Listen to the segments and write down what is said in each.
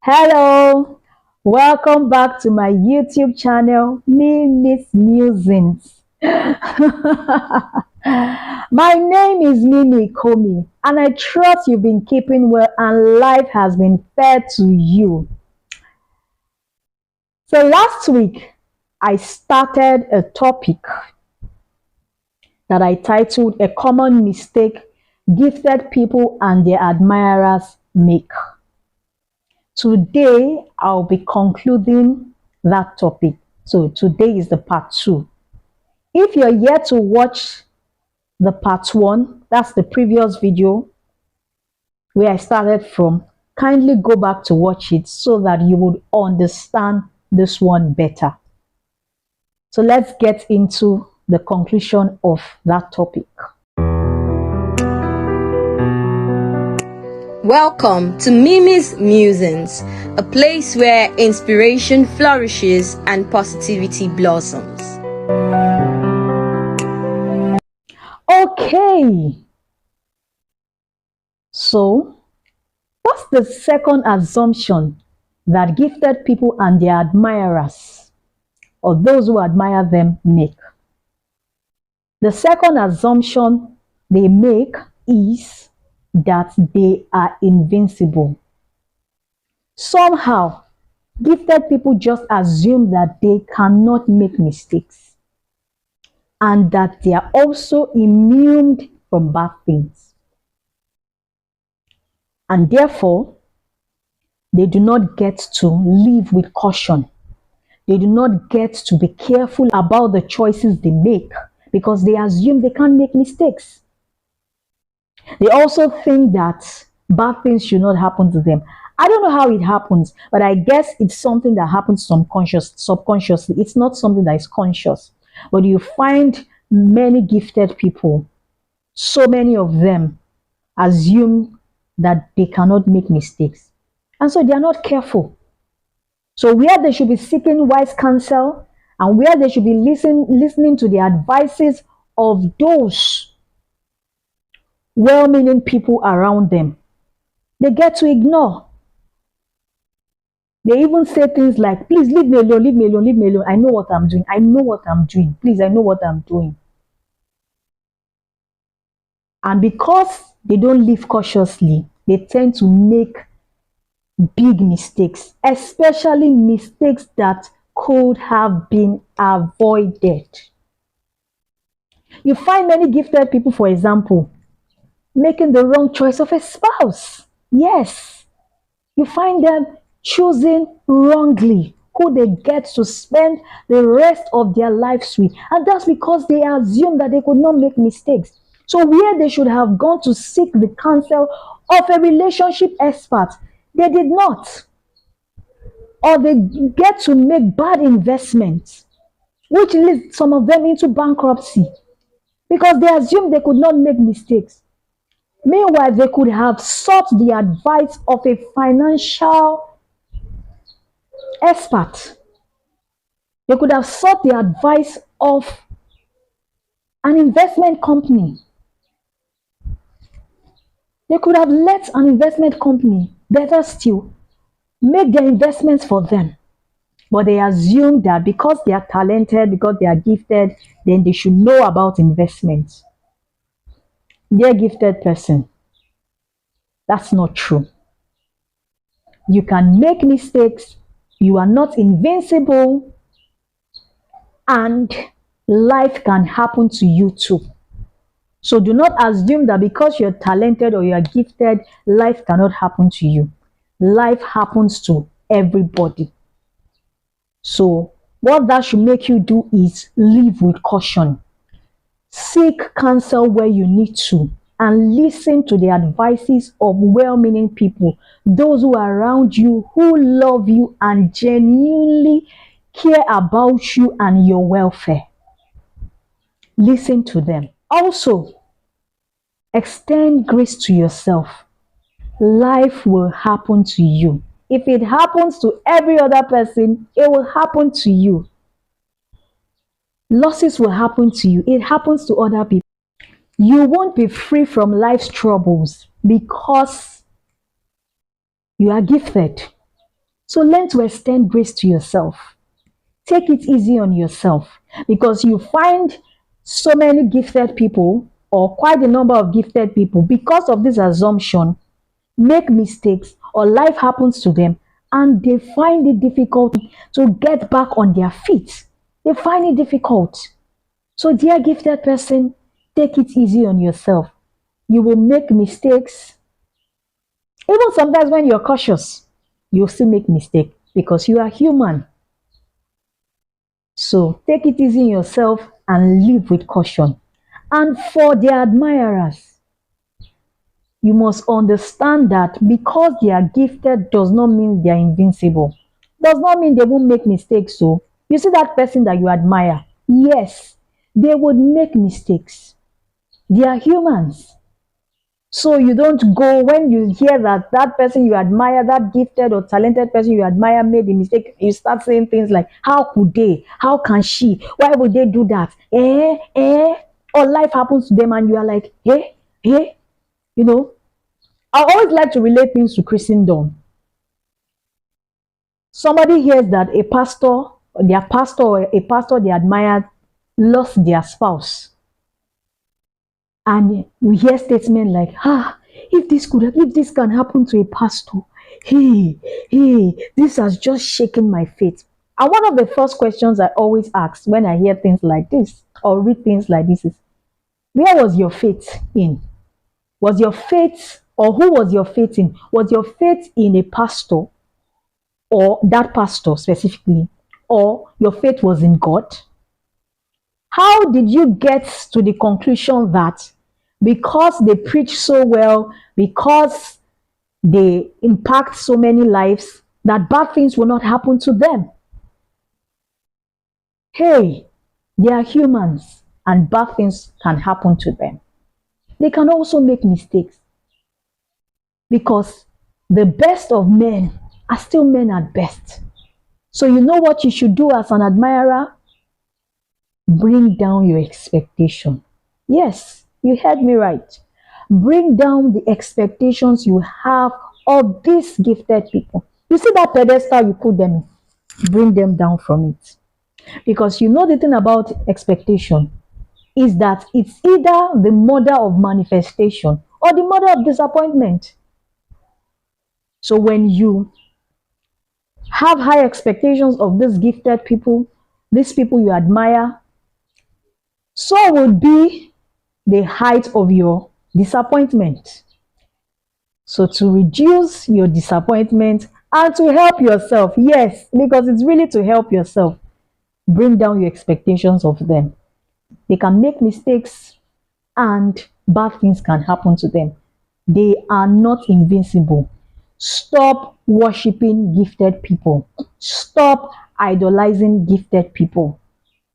Hello, welcome back to my YouTube channel, me Miss Musings. My name is Mimi Komi, and I trust you've been keeping well and life has been fair to you. So last week, I started a topic that I titled A Common Mistake Gifted People and Their Admirers Make. Today, I'll be concluding that topic. So today is the part 2. If you're yet to watch the part 1, that's the previous video where I started from, kindly go back to watch it so that you would understand this one better. So let's get into the conclusion of that topic. Welcome to Mimi's Musings, a place where inspiration flourishes and positivity blossoms. Okay. So, what's the second assumption that gifted people and their admirers, or those who admire them, make? The second assumption they make is that they are invincible. Somehow, gifted people just assume that they cannot make mistakes and that they are also immune from bad things. And therefore, they do not get to live with caution. They do not get to be careful about the choices they make because they assume they can't make mistakes. They also think that bad things should not happen to them. I don't know how it happens, but I guess it's something that happens subconsciously. It's not something that is conscious. But you find many gifted people, so many of them assume that they cannot make mistakes. And so they are not careful. So where they should be seeking wise counsel and where they should be listening to the advices of those well-meaning people around them, they get to ignore. They even say things like, please leave me alone, leave me alone, leave me alone. I know what I'm doing. I know what I'm doing. Please, I know what I'm doing. And because they don't live cautiously, they tend to make big mistakes, especially mistakes that could have been avoided. You find many gifted people, for example, making the wrong choice of a spouse. Yes, you find them choosing wrongly who they get to spend the rest of their lives with. And that's because they assume that they could not make mistakes. So where they should have gone to seek the counsel of a relationship expert, they did not. Or they get to make bad investments, which leads some of them into bankruptcy because they assume they could not make mistakes. Meanwhile, they could have sought the advice of a financial expert. They could have sought the advice of an investment company. They could have let an investment company, better still, make their investments for them. But they assume that because they are talented, because they are gifted, then they should know about investments. Dear gifted person, that's not true. You can make mistakes. You are not invincible. And life can happen to you too. So do not assume that because you're talented or you are gifted, life cannot happen to you. Life happens to everybody. So what that should make you do is live with caution. Seek counsel where you need to and listen to the advices of well-meaning people, those who are around you, who love you and genuinely care about you and your welfare. Listen to them. Also, extend grace to yourself. Life will happen to you. If it happens to every other person, it will happen to you. Losses will happen to you. It happens to other people. You won't be free from life's troubles because you are gifted. So learn to extend grace to yourself. Take it easy on yourself because you find so many gifted people or quite a number of gifted people because of this assumption make mistakes or life happens to them and they find it difficult to get back on their feet. They find it difficult. So, dear gifted person, take it easy on yourself. You will make mistakes. Even sometimes when you're cautious, you'll still make mistakes because you are human. So, take it easy on yourself and live with caution. And for their admirers, you must understand that because they are gifted does not mean they are invincible. Does not mean they won't make mistakes. So, you see that person that you admire, yes, they would make mistakes. They are humans. So you don't go when you hear that that person you admire, that gifted or talented person you admire made a mistake, you start saying things like, how could they? How can she? Why would they do that? Or life happens to them and you are like, you know. I always like to relate things to Christendom. Somebody hears that a pastor, their pastor or a pastor they admired lost their spouse. And we hear statements like, if this can happen to a pastor, this has just shaken my faith. And one of the first questions I always ask when I hear things like this or read things like this is, where was your faith in? Was your faith, or who was your faith in? Was your faith in a pastor or that pastor specifically, or your faith was in God? How did you get to the conclusion that because they preach so well, because they impact so many lives, that bad things will not happen to them? Hey, they are humans and bad things can happen to them. They can also make mistakes because the best of men are still men at best. So you know what you should do as an admirer? Bring down your expectation. Yes, you heard me right. Bring down the expectations you have of these gifted people. You see that pedestal you put them in? Bring them down from it. Because you know the thing about expectation is that it's either the mother of manifestation or the mother of disappointment. So when you have high expectations of these gifted people, these people you admire, so would be the height of your disappointment. So to reduce your disappointment and to help yourself, yes, because it's really to help yourself, bring down your expectations of them. They can make mistakes and bad things can happen to them. They are not invincible. Stop worshiping gifted people. Stop idolizing gifted people.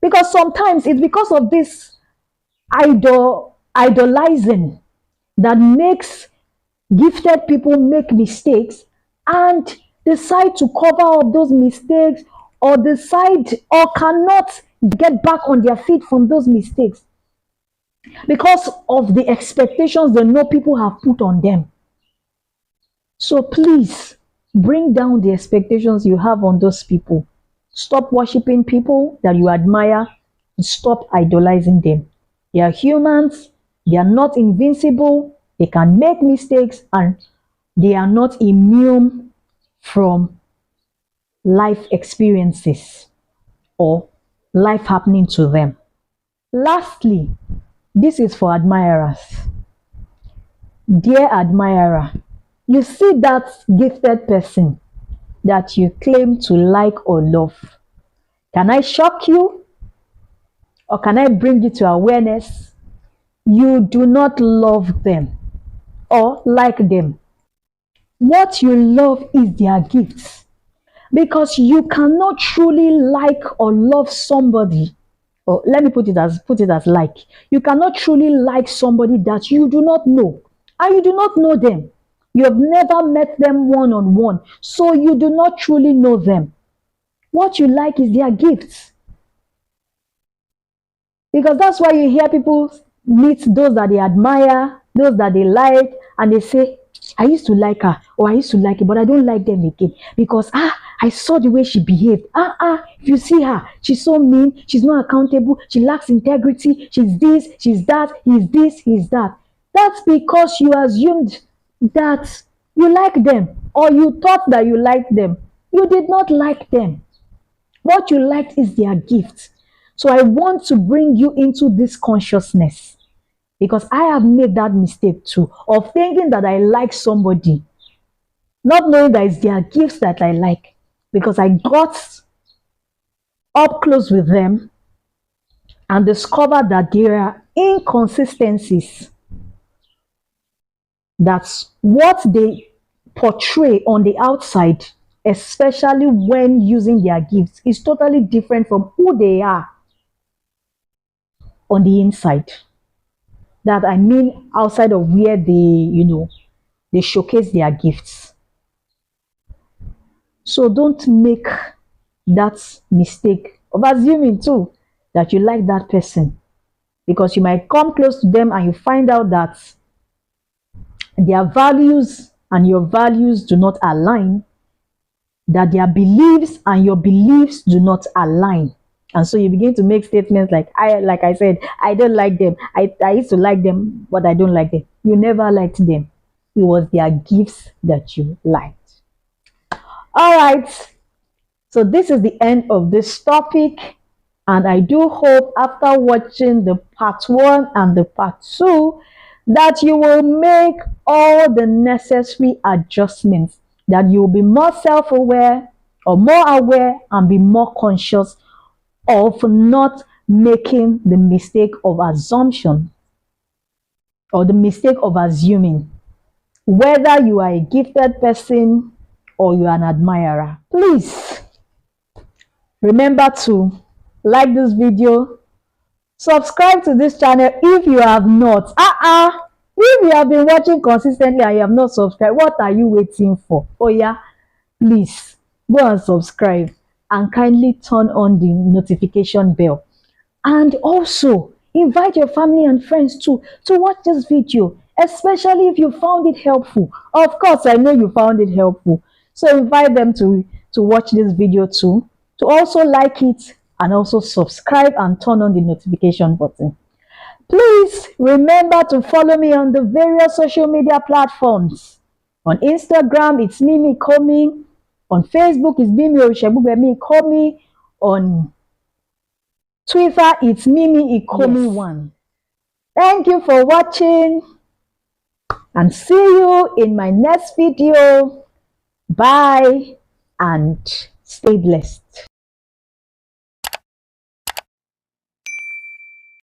Because sometimes it's because of this idolizing that makes gifted people make mistakes and decide to cover up those mistakes or decide or cannot get back on their feet from those mistakes because of the expectations they know people have put on them. So please bring down the expectations you have on those people. Stop worshiping people that you admire and stop idolizing them. They are humans, they are not invincible, they can make mistakes, and they are not immune from life experiences or life happening to them. Lastly, this is for admirers. Dear admirer, you see that gifted person that you claim to like or love. Can I shock you? Or can I bring you to awareness? You do not love them or like them. What you love is their gifts. Because you cannot truly like or love somebody, or let me put it as like. You cannot truly like somebody that you do not know, and you do not know them. You have never met them one on one, so you do not truly know them. What you like is their gifts. Because that's why you hear people meet those that they admire, those that they like, and they say, I used to like her or I used to like it, but I don't like them again because I saw the way she behaved. If you see her, she's so mean, she's not accountable, she lacks integrity, she's this, she's that, he's this, he's that. That's because you assumed that you like them or you thought that you liked them. You did not like them. What you liked is their gift. So I want to bring you into this consciousness because I have made that mistake too of thinking that I like somebody, not knowing that it's their gifts that I like because I got up close with them and discovered that there are inconsistencies. That's what they portray on the outside, especially when using their gifts, is totally different from who they are on the inside. That I mean outside of where they showcase their gifts. So don't make that mistake of assuming too that you like that person because you might come close to them and you find out that their values and your values do not align, that their beliefs and your beliefs do not align. And so you begin to make statements like I said, I don't like them. I used to like them, but I don't like them. You never liked them. It was their gifts that you liked. All right. So this is the end of this topic. And I do hope after watching the part 1 and the part 2 that you will make all the necessary adjustments, that you will be more self-aware or more aware and be more conscious of not making the mistake of assumption or the mistake of assuming whether you are a gifted person or you are an admirer. Please remember to like this video, subscribe to this channel if you have not. If you have been watching consistently and you have not subscribed, what are you waiting for? Oh yeah, please go and subscribe and kindly turn on the notification bell. And also invite your family and friends too to watch this video, especially if you found it helpful. Of course, I know you found it helpful. So invite them to watch this video too, to also like it and also subscribe and turn on the notification button. Please remember to follow me on the various social media platforms. On Instagram, it's Mimi Ikomi. On Facebook, it's Mimi Orisegbugbemi Ikomi. On Twitter, it's Mimi Ikomi1. Thank you for watching and see you in my next video. Bye and stay blessed.